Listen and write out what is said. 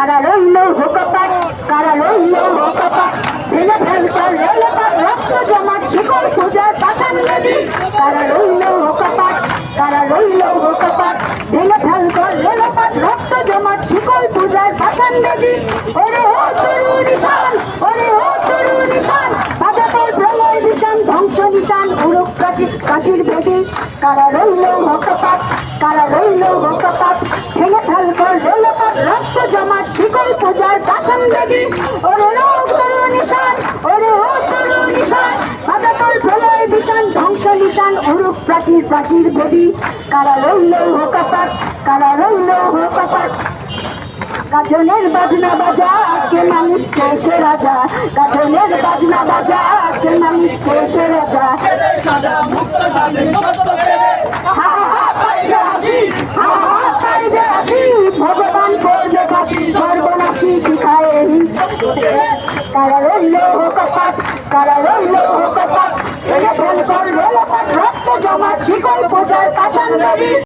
কারা রইল হোকপাট, কারা রইল হোকপাট, ভেঙে ফেলকর রেলপাট, রক্ত জমাট শিকল পূজার পাষাণ বেদী। কারা রইল হোকপাট, কারা রইল হোকপাট, ভেঙে ফেলকর রেলপাট, রক্ত জমাট শিকল পূজার পাষাণ বেদী। ওরে ও তরু নিশান, ওরে ও তরু নিশান, বাজাতল প্রলয় নিশান, ধ্বংস নিশান, উড়ুক প্রাচীর বেদী। কারা রইল হোকপাট, কারা রইল হোকপাট, ভেঙে ফেলকর রেলপাট, রক্ত জমাট শিকল পূজার পাষাণ বেদী। ওরে ও তরু নিশান, ওরে ও তরু নিশান, বাজাতল প্রলয় নিশান, ধ্বংস নিশান, উড়ুক প্রাচীর বেদী। কারা রইল হোকপাট, কারা রইল হোকপাট। গাজনের বাজনা বাজা, কে মালিক কে সে রাজা, গাজনের বাজনা বাজা, কে মালিক কে সে রাজা। হা হা পাই যে হাসি, হা হা পাই যে হাসি, ভগবান করবে ফাঁসি, সর্বনাশী শিখায়। কারা রইল হোকপাট, কারা রইল হোকপাট, ভেঙে ফেলকর রেলপাট, রক্ত জমাট শিকল পূজার পাষাণ বেদী।